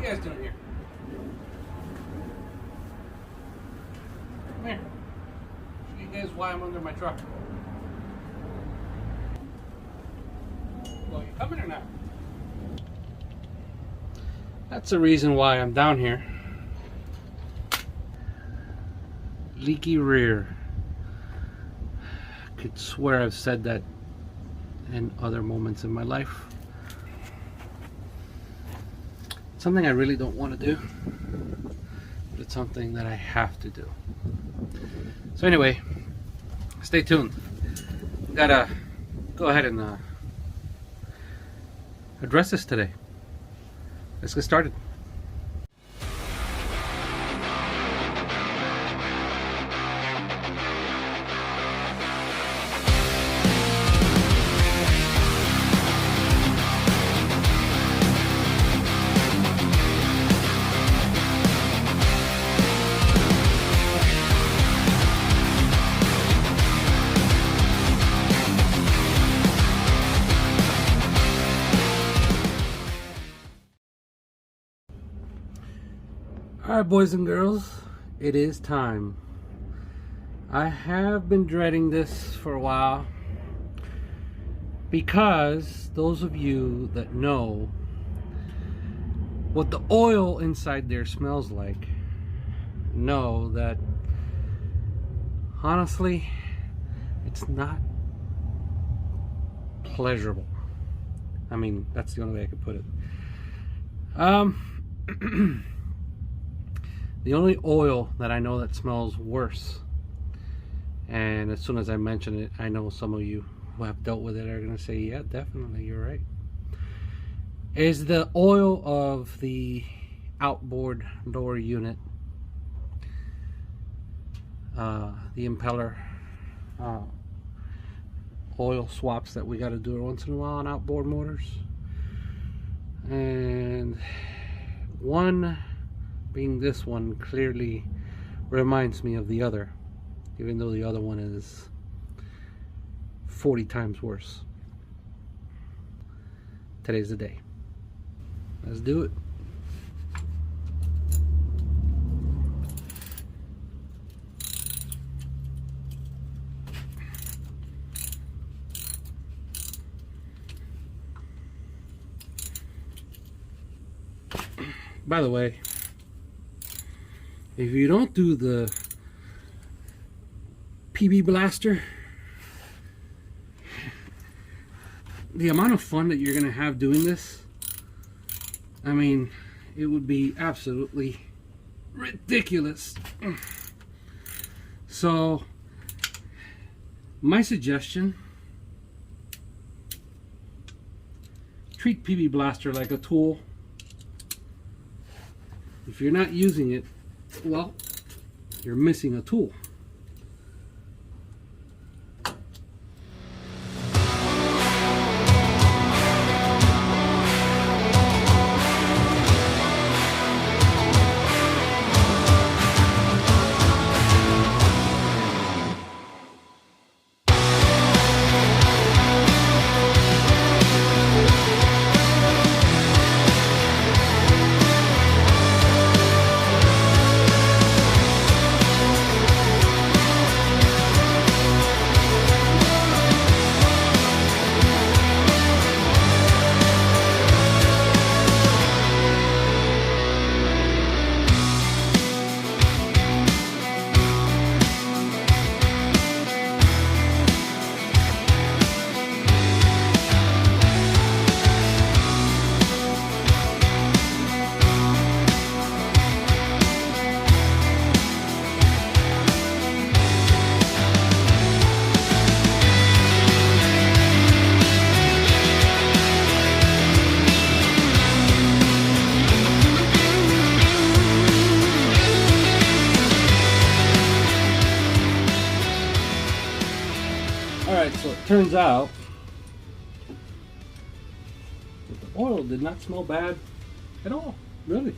you guys doing here? Come here. Show you guys why I'm under my truck. Well, you coming or not? That's the reason why I'm down here. Leaky rear. I could swear I've said that in other moments in my life. Something I really don't want to do, but it's something that I have to do. So anyway, stay tuned. Gotta go ahead and address this today. Let's get started. Alright, boys and girls, it is time. I have been dreading this for a while because those of you that know what the oil inside there smells like know that honestly it's not pleasurable. I mean, that's the only way I could put it. The only oil that I know that smells worse, and as soon as I mention it, I know some of you who have dealt with it are going to say, yeah, definitely, you're right, is the oil of the outboard door unit, the impeller oil swaps that we got to do once in a while on outboard motors. And one being this one clearly reminds me of the other, even though the other one is 40 times worse. Today's the day. Let's do it. By the way, if you don't do the PB blaster, the amount of fun that you're going to have doing this, I mean, it would be absolutely ridiculous. So, my suggestion, treat PB blaster like a tool. If you're not using it, well, you're missing a tool. So it turns out that the oil did not smell bad at all, really.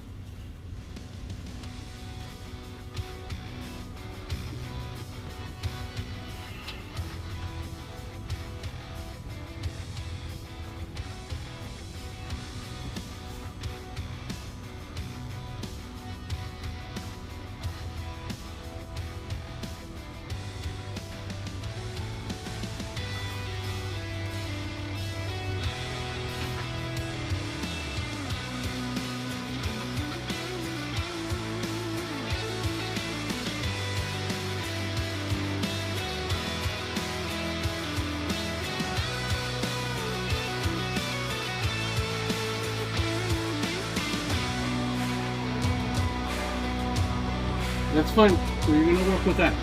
That's fine. So you're gonna work with that.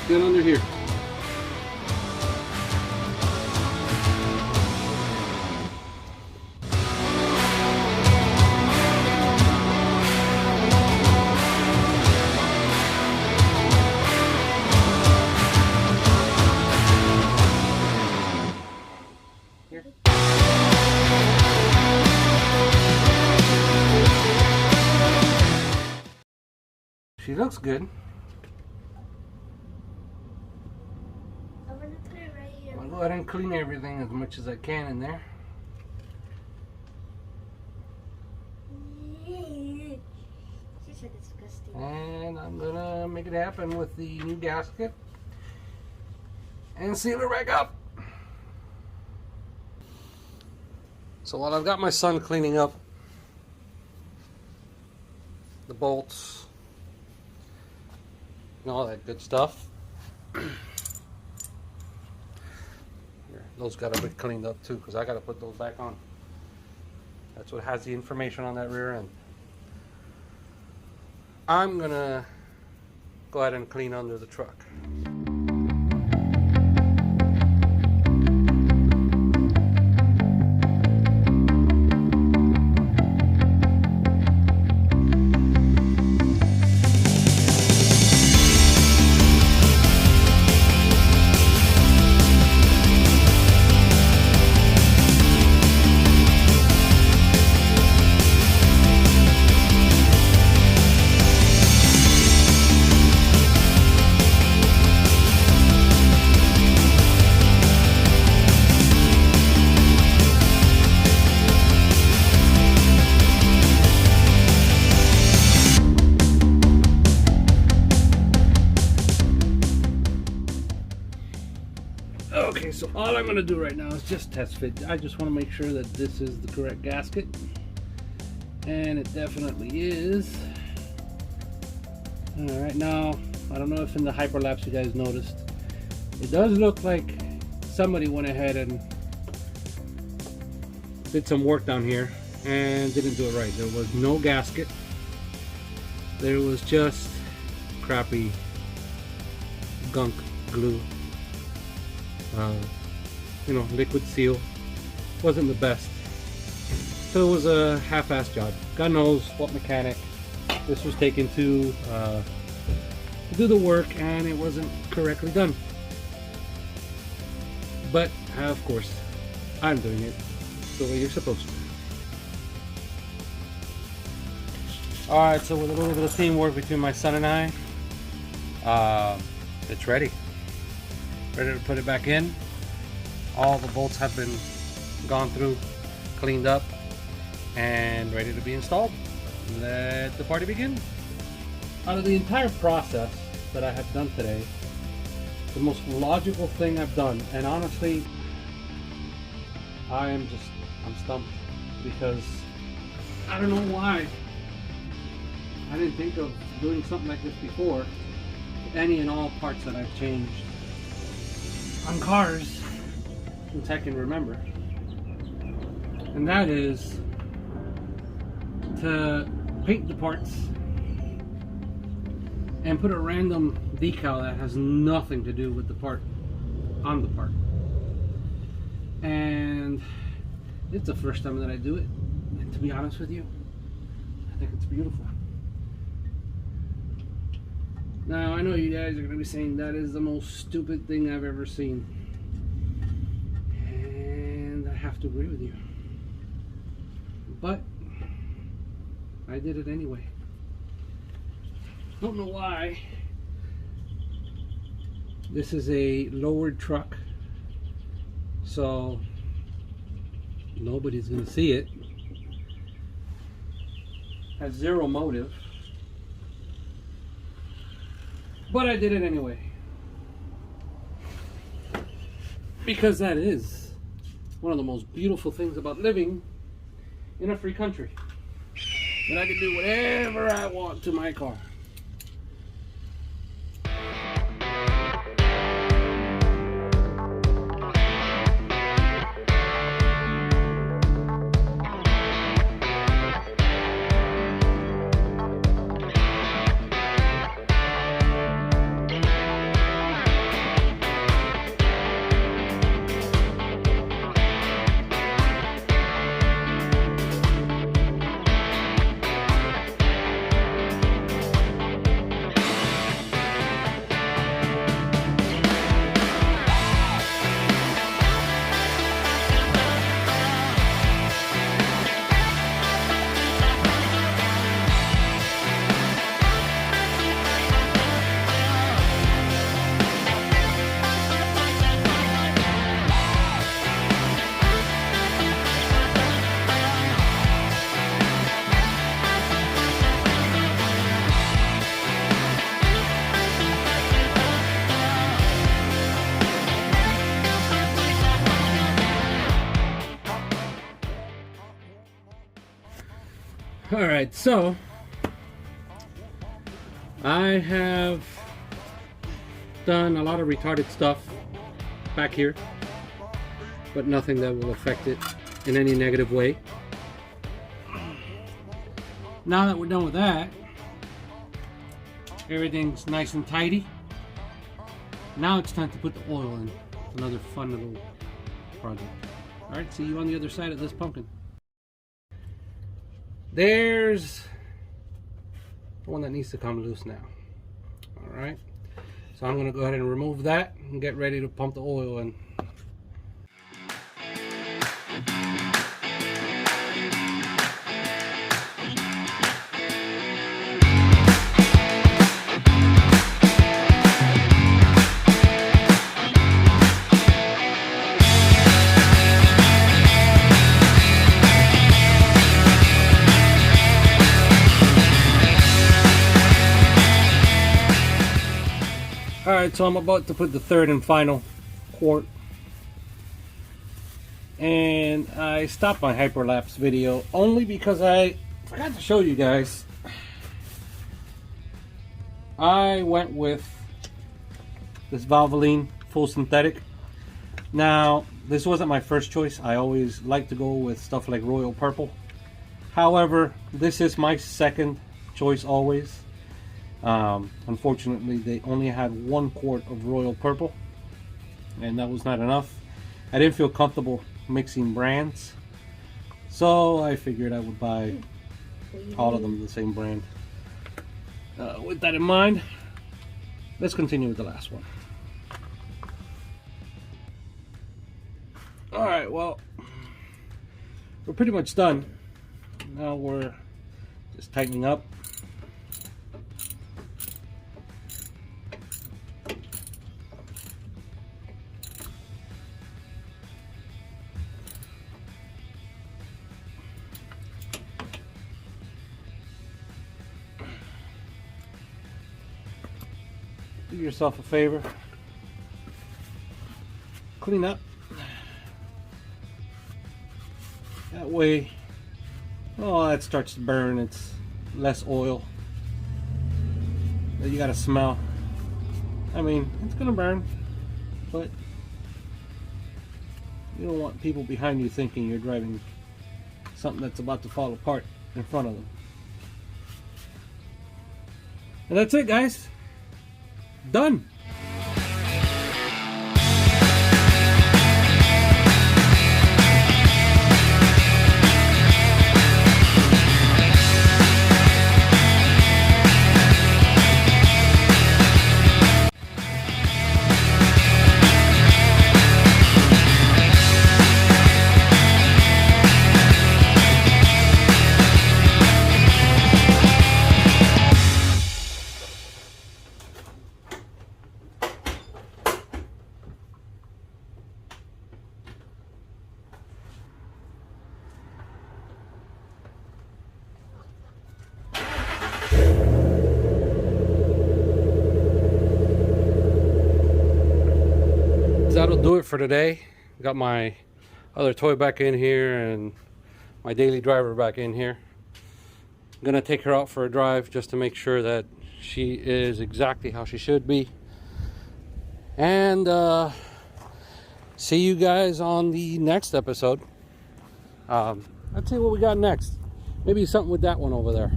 Get under here. She looks good. I'm gonna put it right here. I'll go ahead and clean everything as much as I can in there. She's so disgusting. And I'm gonna make it happen with the new gasket and seal it back up. So while I've got my son cleaning up the bolts and all that good stuff, here, those gotta be cleaned up too, because I gotta put those back on. That's what has the information on that rear end. I'm gonna go ahead and clean under the truck. Okay, so all I'm going to do right now is just test fit. I just want to make sure that this is the correct gasket. And it definitely is. Alright, now, I don't know if in the hyperlapse you guys noticed. It does look like somebody went ahead and did some work down here and didn't do it right. There was no gasket. There was just crappy gunk glue. You know, liquid seal. Wasn't the best. So it was a half-assed job. God knows what mechanic this was taken to do the work, and it wasn't correctly done. But of course, I'm doing it the way you're supposed to. Alright, so with a little bit of teamwork between my son and I, it's ready. Ready to put it back in. All the bolts have been gone through, cleaned up, and ready to be installed. Let the party begin. Out of the entire process that I have done today, the most logical thing I've done, and honestly, I'm stumped, because I don't know why I didn't think of doing something like this before. Any and all parts that I've changed on cars since I can remember, and that is to paint the parts and put a random decal that has nothing to do with the part on the part. And it's the first time that I do it, and to be honest with you, I think it's beautiful. Now, I know you guys are going to be saying that is the most stupid thing I've ever seen. And I have to agree with you. But I did it anyway. Don't know why. This is a lowered truck, so nobody's going to see it. Has zero motive. But I did it anyway, because that is one of the most beautiful things about living in a free country, that I can do whatever I want to my car. Alright, so I have done a lot of retarded stuff back here, but nothing that will affect it in any negative way. Now that we're done with that, everything's nice and tidy. Now it's time to put the oil in. It's another fun little project. Alright, see you on the other side of this pumpkin. There's the one that needs to come loose now. Alright, so I'm going to go ahead and remove that and get ready to pump the oil in. Alright, so I'm about to put the third and final quart. And I stopped my hyperlapse video only because I forgot to show you guys. I went with this Valvoline full synthetic. Now, this wasn't my first choice. I always like to go with stuff like Royal Purple. However, this is my second choice always. Unfortunately, they only had 1 quart of Royal Purple, and that was not enough. I didn't feel comfortable mixing brands, so I figured I would buy all of them the same brand. With that in mind, let's continue with the last one. Alright, well, we're pretty much done. Now we're just tightening up. Do yourself a favor, clean up. That way, oh, it starts to burn. It's less oil that you gotta smell. I mean, it's gonna burn, but you don't want people behind you thinking you're driving something that's about to fall apart in front of them. And that's it, guys. Done. That'll do it for today. Got my other toy back in here and my daily driver back in here. I'm gonna take her out for a drive just to make sure that she is exactly how she should be. And see you guys on the next episode. Let's see what we got next. Maybe something with that one over there.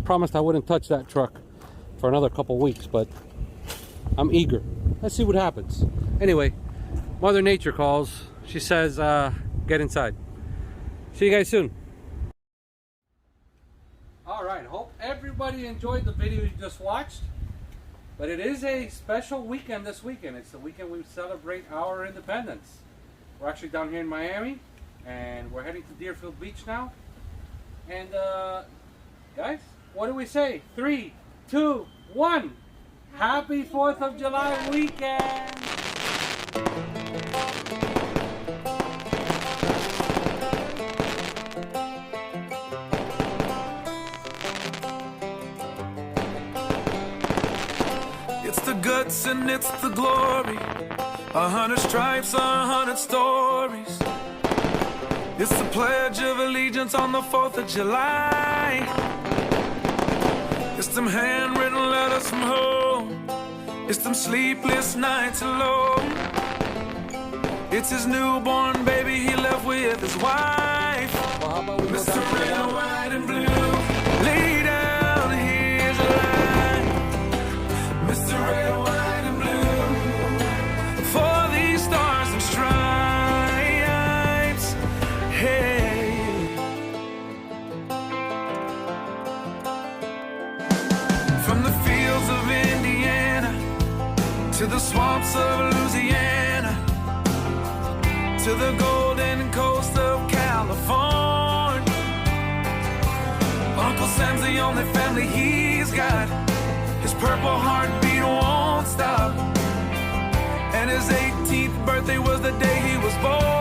Promised I wouldn't touch that truck for another couple weeks, but I'm eager. Let's see what happens. Anyway, Mother Nature calls. She says, get inside. See you guys soon. Alright, hope everybody enjoyed the video you just watched. But it is a special weekend this weekend. It's the weekend we celebrate our independence. We're actually down here in Miami, and we're heading to Deerfield Beach now. And, guys, what do we say? 3, 2, 1. Happy 4th of July weekend! It's the guts and it's the glory. 100 stripes, 100 stories. It's the Pledge of Allegiance on the 4th of July. It's them handwritten letters from home. It's them sleepless nights alone. It's his newborn baby he left with his wife. Mr. Red, White, and Blue, lay down his life. Mr. Red, White, and Blue, for these stars and stripes. Hey. From the fields of Indiana to the swamps of Louisiana, to the golden coast of California, Uncle Sam's the only family he's got. His purple heartbeat won't stop, and his 18th birthday was the day he was born.